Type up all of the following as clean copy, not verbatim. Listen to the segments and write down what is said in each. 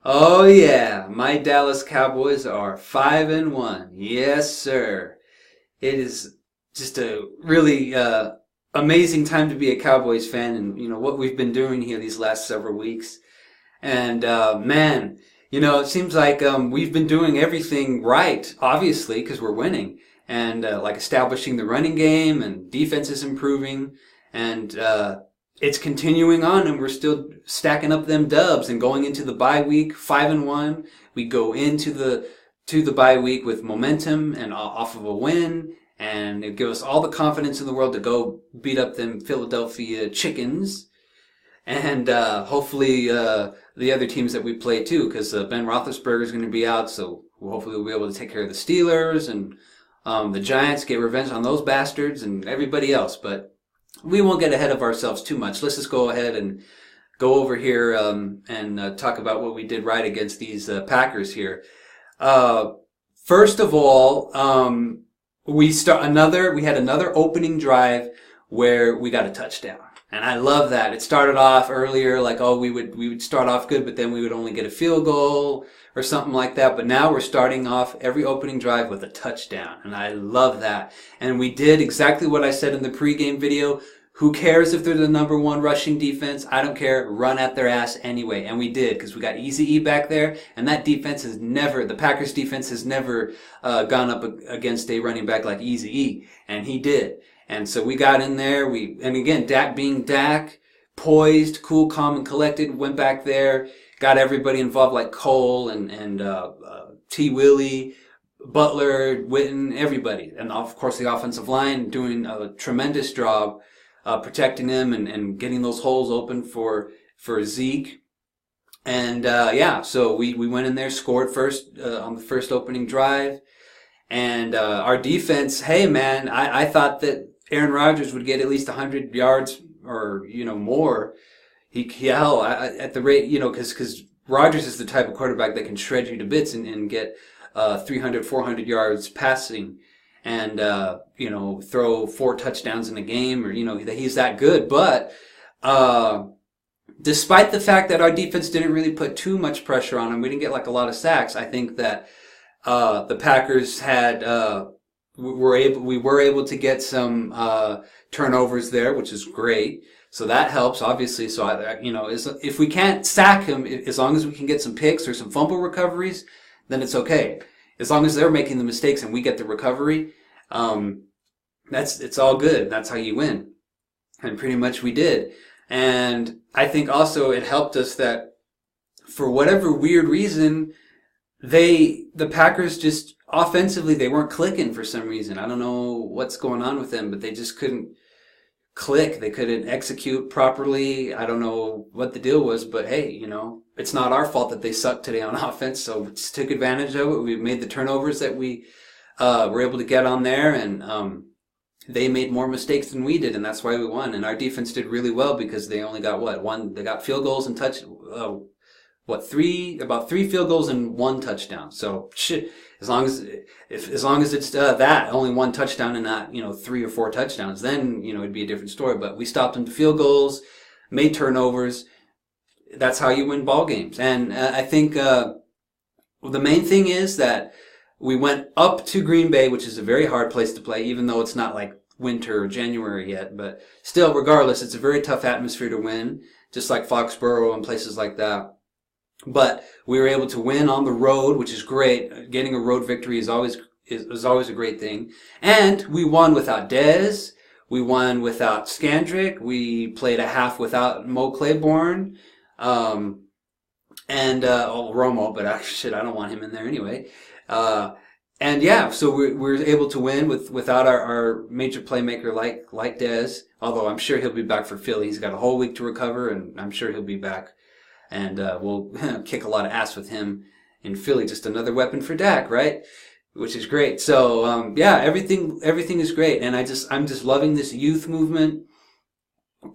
Oh yeah, my Dallas Cowboys are 5-1. Yes, sir. It is just a really amazing time to be a Cowboys fan, and what we've been doing here these last several weeks. And man, it seems like we've been doing everything right, obviously, because we're winning, and like establishing the running game, and defense is improving, and it's continuing on, and we're still stacking up them dubs and going into the bye week 5-1. We go into the bye week with momentum and off of a win, and it gives us all the confidence in the world to go beat up them Philadelphia Chickens, and hopefully the other teams that we play too, because Ben Roethlisberger is going to be out, so hopefully we'll be able to take care of the Steelers and the Giants, get revenge on those bastards and everybody else. But we won't get ahead of ourselves too much. Let's just go ahead and go over here and talk about what we did right against these Packers here. Uh, First of all, we had another opening drive where we got a touchdown. And I love that. It started off earlier like, oh, we would start off good, but then we would only get a field goal or something like that. But now we're starting off every opening drive with a touchdown. And I love that. And we did exactly what I said in the pregame video. Who cares if they're the number one rushing defense? I don't care. Run at their ass anyway. And we did, because we got Eazy-E back there. And that defense the Packers defense has never gone up against a running back like Eazy-E. And he did. And so we got in there. And again, Dak being Dak, poised, cool, calm, and collected, went back there, got everybody involved like Cole and T. Willie, Butler, Witten, everybody. And of course the offensive line doing a tremendous job protecting him and getting those holes open for Zeke. And so we went in there, scored first on the first opening drive. And our defense, hey man, I thought that Aaron Rodgers would get at least 100 yards or more. At the rate, because Rodgers is the type of quarterback that can shred you to bits and get 300, 400 yards passing, and throw 4 touchdowns in a game, or he's that good. But despite the fact that our defense didn't really put too much pressure on him, we didn't get like a lot of sacks. I think that the Packers had we were able to get some turnovers there, which is great. So that helps, obviously. So if we can't sack him, as long as we can get some picks or some fumble recoveries, then it's okay. As long as they're making the mistakes and we get the recovery, it's all good. That's how you win, and pretty much we did. And I think also it helped us that for whatever weird reason, the Packers just offensively, they weren't clicking for some reason. I don't know what's going on with them, but they just couldn't click. They couldn't execute properly. I don't know what the deal was, but hey, it's not our fault that they sucked today on offense. So we just took advantage of it. We made the turnovers that we were able to get on there, and they made more mistakes than we did, and that's why we won. And our defense did really well because they only got one. They got field goals and about 3 field goals and 1 touchdown. So shit, as long as it's that only 1 touchdown and not 3 or 4 touchdowns, then it'd be a different story. But we stopped them to field goals, made turnovers. That's how you win ball games. And I think the main thing is that we went up to Green Bay, which is a very hard place to play, even though it's not like winter or January yet. But still, regardless, it's a very tough atmosphere to win, just like Foxborough and places like that. But we were able to win on the road, which is great. Getting a road victory is always a great thing. And we won without Dez. We won without Scandrick. We played a half without Mo Claiborne. Romo, but I don't want him in there anyway. So we're able to win without our major playmaker like Dez. Although I'm sure he'll be back for Philly. He's got a whole week to recover, and I'm sure he'll be back. And we'll kick a lot of ass with him in Philly. Just another weapon for Dak, right? Which is great. So everything is great, and I'm just loving this youth movement.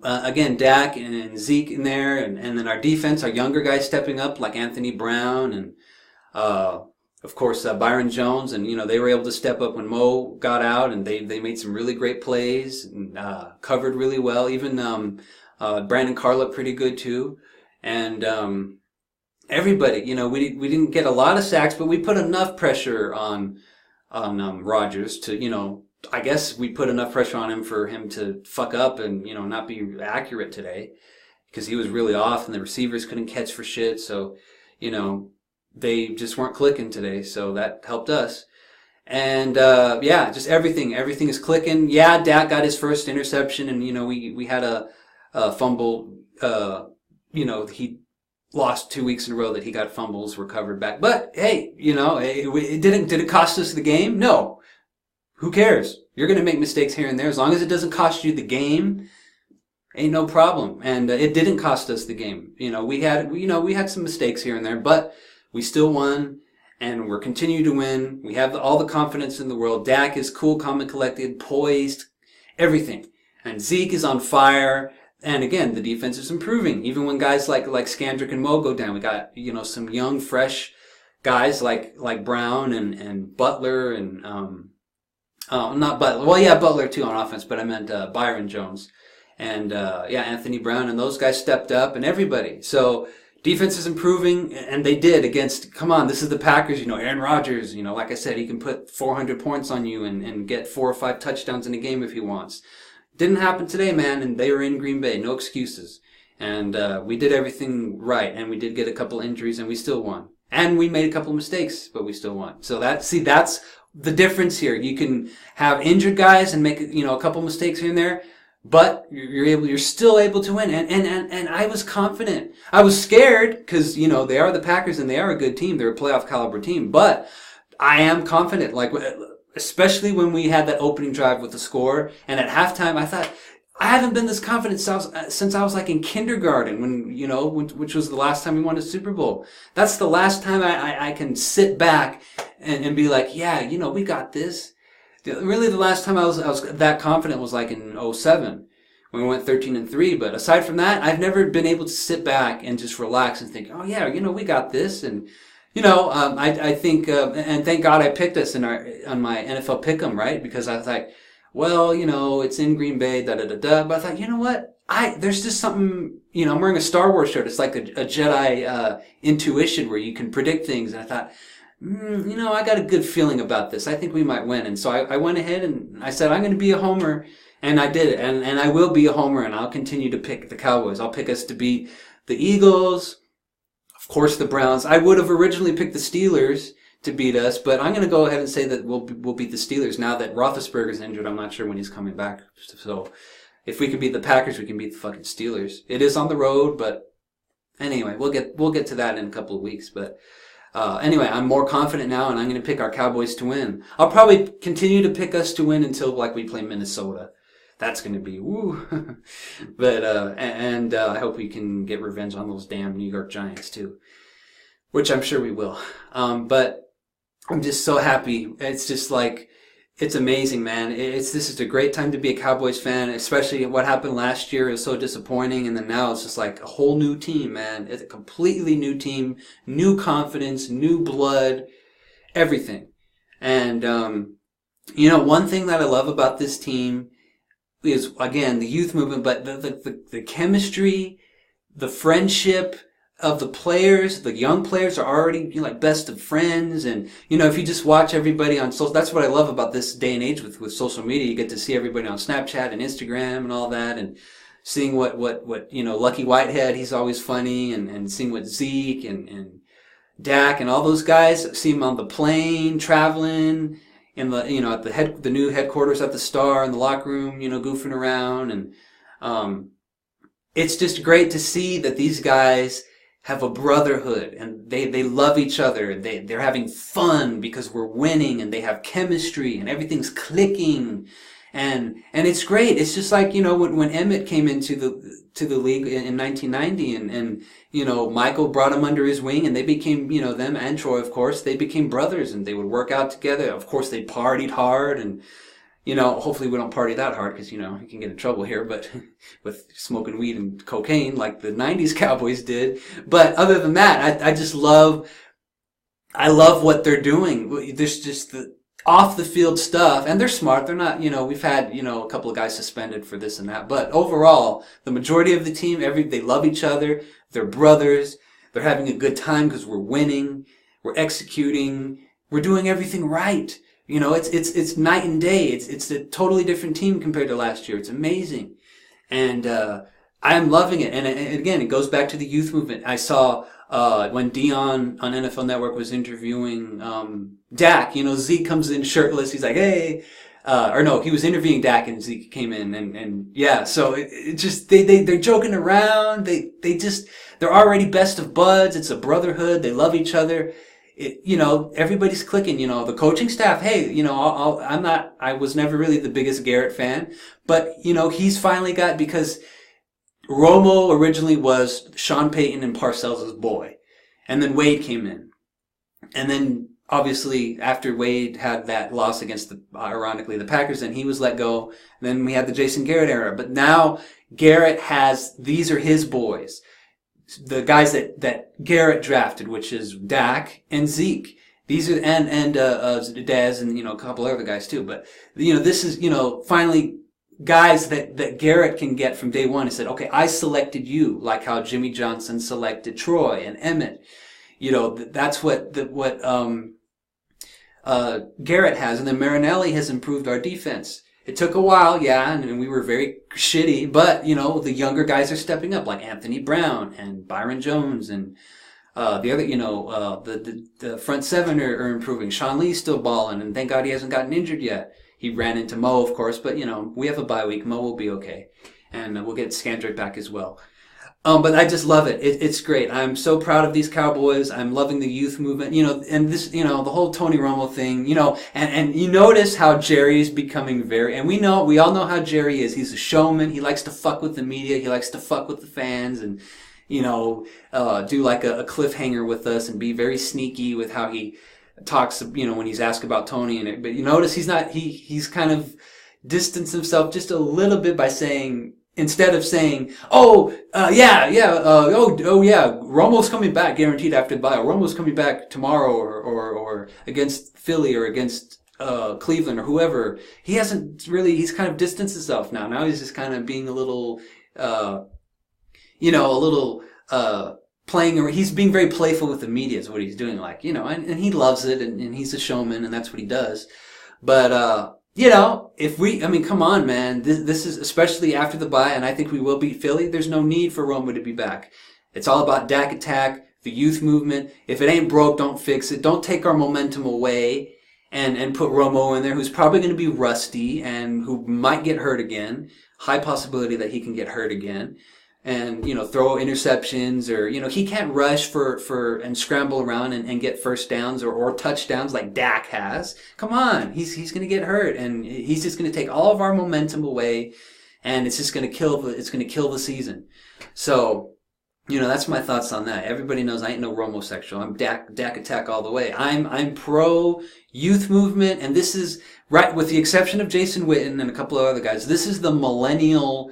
Again, Dak and Zeke in there, and then our defense, our younger guys stepping up like Anthony Brown and of course Byron Jones, and they were able to step up when Mo got out, and they made some really great plays and covered really well. Even Brandon Carr looked pretty good too. And everybody. We didn't get a lot of sacks, but we put enough pressure on Rodgers to, I guess we put enough pressure on him for him to fuck up and, not be accurate today because he was really off and the receivers couldn't catch for shit. So, they just weren't clicking today. So that helped us. And, yeah, just everything is clicking. Yeah, Dak got his first interception and, we had a fumble, he lost 2 weeks in a row that he got fumbles recovered back. But hey, did it cost us the game? No. Who cares? You're going to make mistakes here and there. As long as it doesn't cost you the game, ain't no problem. And it didn't cost us the game. We had some mistakes here and there, but we still won and we're continuing to win. We have all the confidence in the world. Dak is cool, calm and collected, poised, everything. And Zeke is on fire. And again, the defense is improving. Even when guys like Skandrick and Mo go down, we got, some young, fresh guys like Brown and Butler and, not Butler. Well, yeah, Butler too on offense, but I meant, Byron Jones. And, Anthony Brown and those guys stepped up and everybody. So defense is improving and they did against, come on, this is the Packers, Aaron Rodgers, like I said, he can put 400 points on you and get 4 or 5 touchdowns in a game if he wants. Didn't happen today, man, and they were in Green Bay. No excuses. And we did everything right, and we did get a couple injuries, and we still won. And we made a couple mistakes, but we still won. So that's the difference here. You can have injured guys and make, a couple mistakes here and there, but you're still able to win. And I was confident. I was scared, because, they are the Packers, and they are a good team. They're a playoff caliber team, but I am confident. Especially when we had that opening drive with the score. And at halftime, I thought, I haven't been this confident since I was in kindergarten which was the last time we won a Super Bowl. That's the last time I can sit back and be like, yeah, we got this. Really the last time I was that confident was in 2007 when we went 13-3. But aside from that, I've never been able to sit back and just relax and think, oh yeah, we got this. And I think, and thank God I picked us on my NFL Pick'em, right? Because I thought, well, it's in Green Bay, da-da-da-da. But I thought, you know what? There's just something, I'm wearing a Star Wars shirt. It's like a Jedi, intuition where you can predict things. And I thought, I got a good feeling about this. I think we might win. And so I went ahead and I said, I'm going to be a homer. And I did it. And I will be a homer and I'll continue to pick the Cowboys. I'll pick us to beat the Eagles. Of course, the Browns. I would have originally picked the Steelers to beat us, but I'm going to go ahead and say that we'll beat the Steelers now that Roethlisberger's injured. I'm not sure when he's coming back. So if we can beat the Packers, we can beat the fucking Steelers. It is on the road, but anyway, we'll get to that in a couple of weeks. But anyway, I'm more confident now, and I'm going to pick our Cowboys to win. I'll probably continue to pick us to win until we play Minnesota. That's going to be woo. But I hope we can get revenge on those damn New York Giants too, which I'm sure we will. But I'm just so happy. It's just it's amazing, man. This is a great time to be a Cowboys fan, especially what happened last year is so disappointing, and then now it's just a whole new team, man. It's a completely new team, new confidence, new blood, everything. And one thing that I love about this team is, again, the youth movement, but the chemistry, the friendship of the players. The young players are already best of friends, and if you just watch everybody on social, that's what I love about this day and age with social media. You get to see everybody on Snapchat and Instagram and all that, and seeing what Lucky Whitehead, he's always funny, and seeing what Zeke and Dak and all those guys, see him on the plane traveling. In the at the new headquarters at the Star in the locker room, goofing around, and it's just great to see that these guys have a brotherhood and they love each other. They're having fun because we're winning, and they have chemistry and everything's clicking, and it's great. It's just when Emmett came into the league in 1990, and Michael brought him under his wing, and they became, them and Troy, of course, they became brothers, and they would work out together. Of course, they partied hard, and, hopefully we don't party that hard, because, you can get in trouble here, but with smoking weed and cocaine like the 90s Cowboys did. But other than that, I love what they're doing. There's just the off the field stuff, and they're smart. They're not, we've had, a couple of guys suspended for this and that, but overall, the majority of the team, they love each other. They're brothers. They're having a good time because we're winning, we're executing, we're doing everything right. You know, it's night and day. It's a totally different team compared to last year. It's amazing. And I'm loving it. And again, it goes back to the youth movement. I saw when Dion on NFL Network was interviewing Dak, you know, Zeke comes in shirtless. He's like, hey. Or no, he was interviewing Dak and Zeke came in and yeah, so it just, they're joking around. They're already best of buds. It's a brotherhood. They love each other. You know, everybody's clicking, you know, the coaching staff. Hey, you know, I was never really the biggest Garrett fan, but you know, he's finally got, because Romo originally was Sean Payton and Parcells' boy. And then Wade came in. And then obviously, after Wade had that loss against ironically, the Packers, then he was let go. And then we had the Jason Garrett era. But now Garrett these are his boys. The guys that Garrett drafted, which is Dak and Zeke. These are, and Dez and, you know, a couple other guys too. But, you know, this is, you know, finally guys that Garrett can get from day one. He said, okay, I selected you, like how Jimmy Johnson selected Troy and Emmett. You know, that's what Garrett has, and then Marinelli has improved our defense. It took a while, yeah, and we were very shitty, but, you know, the younger guys are stepping up, like Anthony Brown and Byron Jones and the other, you know, the front seven are improving. Sean Lee's still balling, and thank God he hasn't gotten injured yet. He ran into Mo, of course, but, you know, we have a bye week. Mo will be okay, and we'll get Scandrick back as well. But I just love it. It's great. I'm so proud of these Cowboys. I'm loving the youth movement, you know, and this, you know, the whole Tony Romo thing, you know, and you notice how Jerry's becoming and we all know how Jerry is. He's a showman. He likes to fuck with the media. He likes to fuck with the fans and, you know, do like a cliffhanger with us and be very sneaky with how he talks, you know, when he's asked about Tony but you notice he's kind of distanced himself just a little bit by saying, instead of saying, yeah, Romo's coming back guaranteed after the bye. Romo's coming back tomorrow or against Philly or against Cleveland or whoever. He's kind of distanced himself now. Now he's just kind of being a little, playing, he's being very playful with the media is what he's doing. Like, you know, and he loves it and he's a showman and that's what he does. But, you know, come on, man. This is, especially after the bye, and I think we will beat Philly, there's no need for Romo to be back. It's all about Dak attack, the youth movement. If it ain't broke, don't fix it. Don't take our momentum away and put Romo in there, who's probably going to be rusty and who might get hurt again. High possibility that he can get hurt again. And, you know, throw interceptions or, you know, he can't rush for and scramble around and get first downs or touchdowns like Dak has. Come on. He's going to get hurt and he's just going to take all of our momentum away and it's just going to kill the season. So, you know, that's my thoughts on that. Everybody knows I ain't no Romo-sexual. I'm Dak attack all the way. I'm pro youth movement and this is, right, with the exception of Jason Witten and a couple of other guys, this is the millennial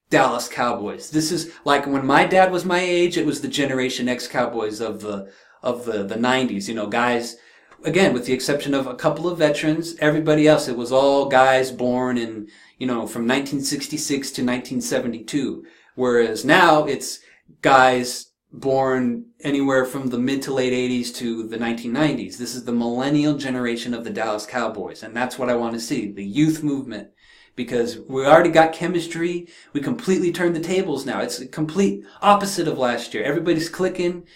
Dallas Cowboys. This is like when my dad was my age, it was the Generation X Cowboys of the 90s, you know, guys, again, with the exception of a couple of veterans, everybody else, it was all guys born in, you know, from 1966 to 1972. Whereas now it's guys born anywhere from the mid to late 80s to the 1990s. This is the millennial generation of the Dallas Cowboys. And that's what I want to see, the youth movement. Because we already got chemistry. We completely turned the tables now. It's a complete opposite of last year. Everybody's clicking.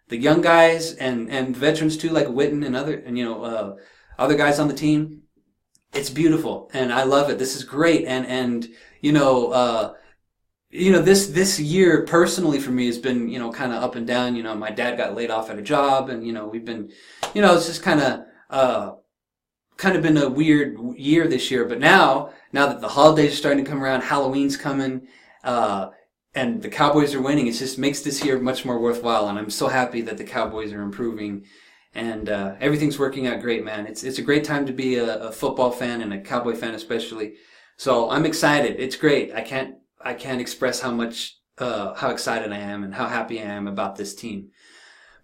The young guys and veterans too, like Witten and other guys on the team. It's beautiful. And I love it. This is great. And this year personally for me has been, you know, kind of up and down. You know, my dad got laid off at a job and, you know, we've been, you know, it's just kind of been a weird year this year, but now that the holidays are starting to come around, Halloween's coming, and the Cowboys are winning, it just makes this year much more worthwhile, and I'm so happy that the Cowboys are improving, and everything's working out great, man. It's a great time to be a football fan and a Cowboy fan especially. So I'm excited. It's great. I can't express how excited I am and how happy I am about this team.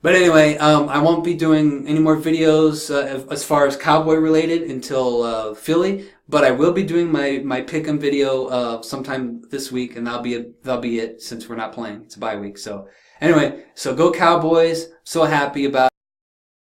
But anyway, I won't be doing any more videos as far as Cowboy related until Philly. But I will be doing my pick'em video sometime this week, and that'll be it since we're not playing. It's a bye week, so Anyway, so go Cowboys. So happy about